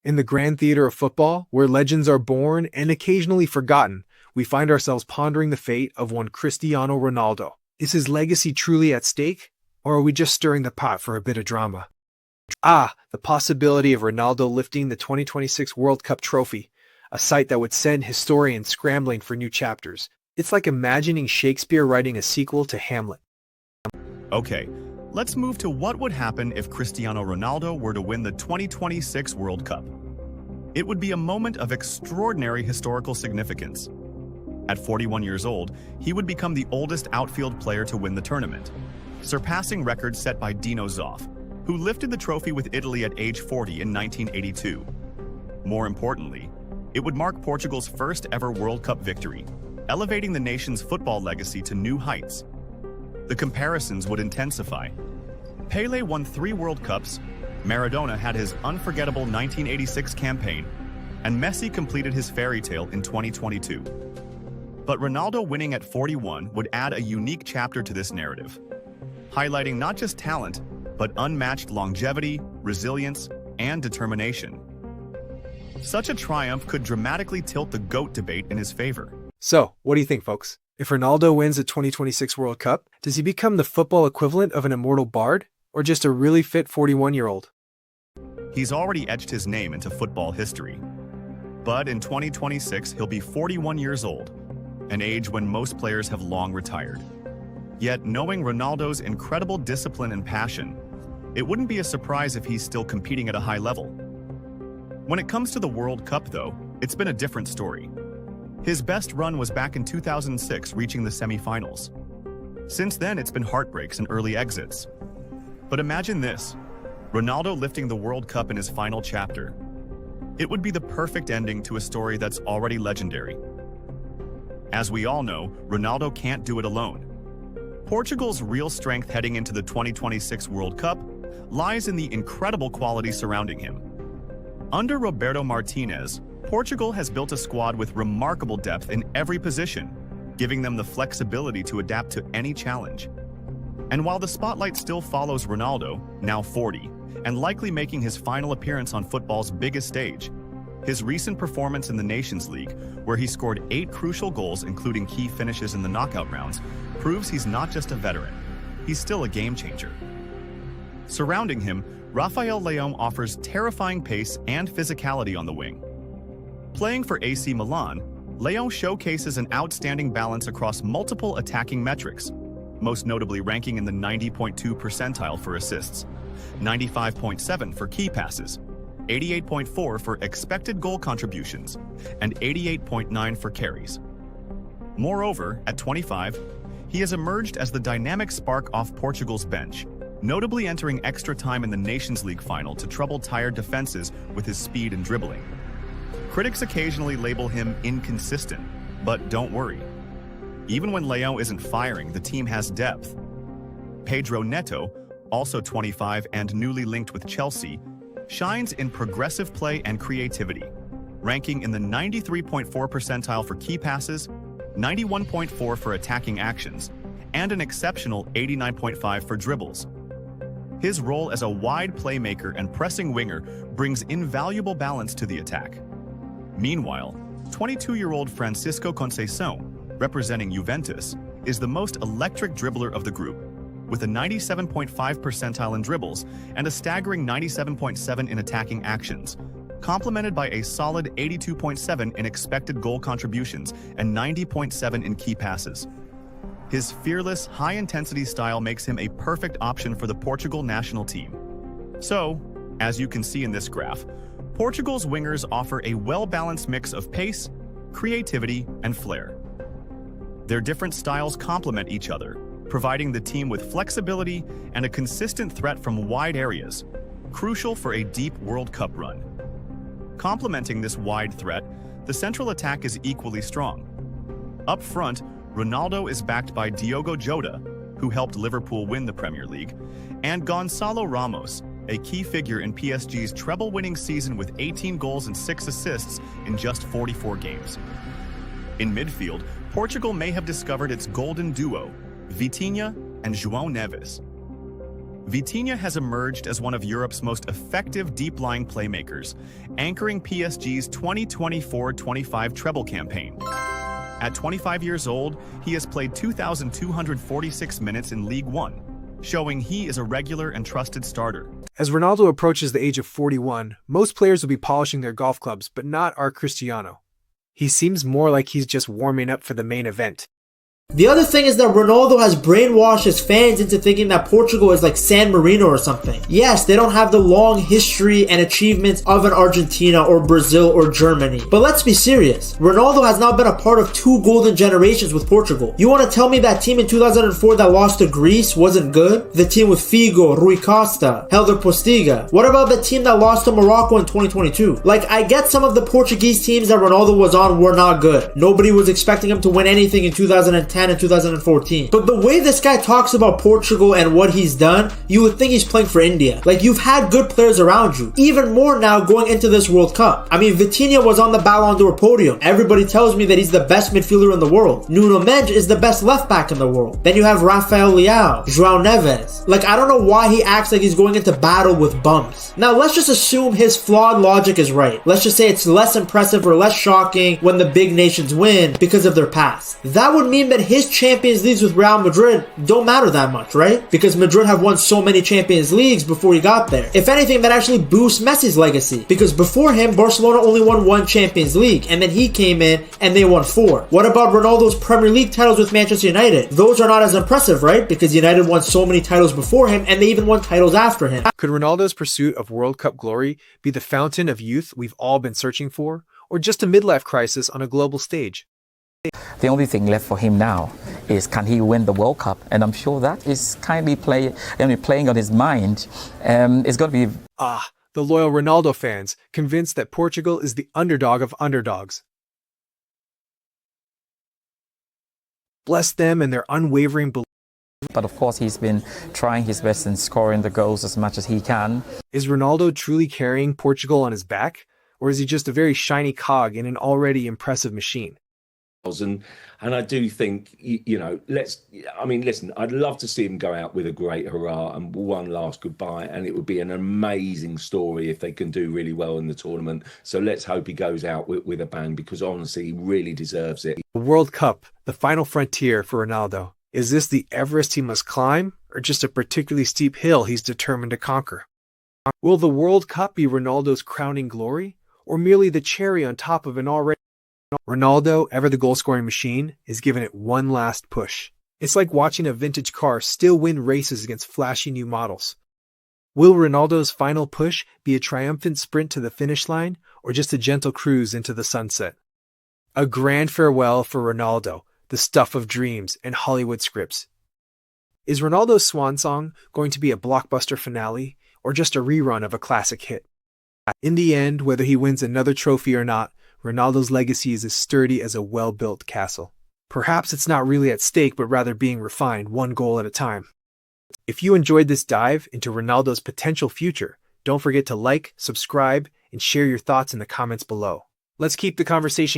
In the grand theater of football, where legends are born and occasionally forgotten, we find ourselves pondering the fate of one Cristiano Ronaldo. Is his legacy truly at stake, or are we just stirring the pot for a bit of drama? The possibility of Ronaldo lifting the 2026 World Cup trophy, a sight that would send historians scrambling for new chapters. It's like imagining Shakespeare writing a sequel to Hamlet. Okay, let's move to what would happen if Cristiano Ronaldo were to win the 2026 World Cup. It would be a moment of extraordinary historical significance. At 41 years old, he would become the oldest outfield player to win the tournament, surpassing records set by Dino Zoff, who lifted the trophy with Italy at age 40 in 1982. More importantly, it would mark Portugal's first ever World Cup victory, elevating the nation's football legacy to new heights. The comparisons would intensify. Pelé won 3 World Cups, Maradona had his unforgettable 1986 campaign, and Messi completed his fairy tale in 2022. But Ronaldo winning at 41 would add a unique chapter to this narrative, highlighting not just talent, but unmatched longevity, resilience, and determination. Such a triumph could dramatically tilt the GOAT debate in his favor. So, what do you think, folks? If Ronaldo wins the 2026 World Cup, does he become the football equivalent of an immortal bard, or just a really fit 41-year-old? He's already etched his name into football history. But in 2026, he'll be 41 years old, an age when most players have long retired. Yet, knowing Ronaldo's incredible discipline and passion, it wouldn't be a surprise if he's still competing at a high level. When it comes to the World Cup, though, it's been a different story. His best run was back in 2006, reaching the semifinals. Since then, it's been heartbreaks and early exits. But imagine this, Ronaldo lifting the World Cup in his final chapter. It would be the perfect ending to a story that's already legendary. As we all know, Ronaldo can't do it alone. Portugal's real strength heading into the 2026 World Cup lies in the incredible quality surrounding him. Under Roberto Martinez, Portugal has built a squad with remarkable depth in every position, giving them the flexibility to adapt to any challenge. And while the spotlight still follows Ronaldo, now 40, and likely making his final appearance on football's biggest stage, his recent performance in the Nations League, where he scored 8 crucial goals including key finishes in the knockout rounds, proves he's not just a veteran, he's still a game changer. Surrounding him, Rafael Leão offers terrifying pace and physicality on the wing. Playing for AC Milan, Leão showcases an outstanding balance across multiple attacking metrics, most notably ranking in the 90.2 percentile for assists, 95.7 for key passes, 88.4 for expected goal contributions, and 88.9 for carries. Moreover, at 25, he has emerged as the dynamic spark off Portugal's bench, notably entering extra time in the Nations League final to trouble tired defenses with his speed and dribbling. Critics occasionally label him inconsistent, but don't worry. Even when Leão isn't firing, the team has depth. Pedro Neto, also 25 and newly linked with Chelsea, shines in progressive play and creativity, ranking in the 93.4 percentile for key passes, 91.4 for attacking actions, and an exceptional 89.5 for dribbles. His role as a wide playmaker and pressing winger brings invaluable balance to the attack. Meanwhile, 22-year-old Francisco Conceição, representing Juventus, is the most electric dribbler of the group, with a 97.5 percentile in dribbles and a staggering 97.7 in attacking actions, complemented by a solid 82.7 in expected goal contributions and 90.7 in key passes. His fearless, high-intensity style makes him a perfect option for the Portugal national team. So, as you can see in this graph, Portugal's wingers offer a well-balanced mix of pace, creativity, and flair. Their different styles complement each other, providing the team with flexibility and a consistent threat from wide areas, crucial for a deep World Cup run. Complementing this wide threat, the central attack is equally strong. Up front, Ronaldo is backed by Diogo Jota, who helped Liverpool win the Premier League, and Gonçalo Ramos, a key figure in PSG's treble-winning season with 18 goals and 6 assists in just 44 games. In midfield, Portugal may have discovered its golden duo, Vitinha and João Neves. Vitinha has emerged as one of Europe's most effective deep-lying playmakers, anchoring PSG's 2024-25 treble campaign. At 25 years old, he has played 2,246 minutes in League One, showing he is a regular and trusted starter. As Ronaldo approaches the age of 41, most players will be polishing their golf clubs, but not our Cristiano. He seems more like he's just warming up for the main event. The other thing is that Ronaldo has brainwashed his fans into thinking that Portugal is like San Marino or something. Yes, they don't have the long history and achievements of an Argentina or Brazil or Germany. But let's be serious. Ronaldo has now been a part of 2 golden generations with Portugal. You want to tell me that team in 2004 that lost to Greece wasn't good? The team with Figo, Rui Costa, Helder Postiga. What about the team that lost to Morocco in 2022? Like, I get some of the Portuguese teams that Ronaldo was on were not good. Nobody was expecting him to win anything in 2010 and 2014. But the way this guy talks about Portugal and what he's done, you would think he's playing for India. Like, you've had good players around you. Even more now going into this World Cup. I mean, Vitinha was on the Ballon d'Or podium. Everybody tells me that he's the best midfielder in the world. Nuno Mendes is the best left back in the world. Then you have Rafael, Leão, João Neves. Like, I don't know why he acts like he's going into battle with bums. Now, let's just assume his flawed logic is right. Let's just say it's less impressive or less shocking when the big nations win because of their past. That would mean that his Champions Leagues with Real Madrid don't matter that much, right? Because Madrid have won so many Champions Leagues before he got there. If anything, that actually boosts Messi's legacy. Because before him, Barcelona only won 1 Champions League, and then he came in and they won 4. What about Ronaldo's Premier League titles with Manchester United? Those are not as impressive, right? Because United won so many titles before him, and they even won titles after him. Could Ronaldo's pursuit of World Cup glory be the fountain of youth we've all been searching for, or just a midlife crisis on a global stage? The only thing left for him now is, can he win the World Cup? And I'm sure that is kindly playing on his mind. It's going to be... The loyal Ronaldo fans, convinced that Portugal is the underdog of underdogs. Bless them and their unwavering belief. But of course, he's been trying his best in scoring the goals as much as he can. Is Ronaldo truly carrying Portugal on his back? Or is he just a very shiny cog in an already impressive machine? And I do think, listen, I'd love to see him go out with a great hurrah and one last goodbye, and it would be an amazing story if they can do really well in the tournament. So let's hope he goes out with a bang, because honestly, he really deserves it. The World Cup, the final frontier for Ronaldo. Is this the Everest he must climb, or just a particularly steep hill he's determined to conquer? Will the World Cup be Ronaldo's crowning glory, or merely the cherry on top of an already... Ronaldo, ever the goal-scoring machine, is giving it one last push. It's like watching a vintage car still win races against flashy new models. Will Ronaldo's final push be a triumphant sprint to the finish line, or just a gentle cruise into the sunset? A grand farewell for Ronaldo, the stuff of dreams and Hollywood scripts. Is Ronaldo's swan song going to be a blockbuster finale, or just a rerun of a classic hit? In the end, whether he wins another trophy or not, Ronaldo's legacy is as sturdy as a well-built castle. Perhaps it's not really at stake, but rather being refined one goal at a time. If you enjoyed this dive into Ronaldo's potential future, don't forget to like, subscribe, and share your thoughts in the comments below. Let's keep the conversation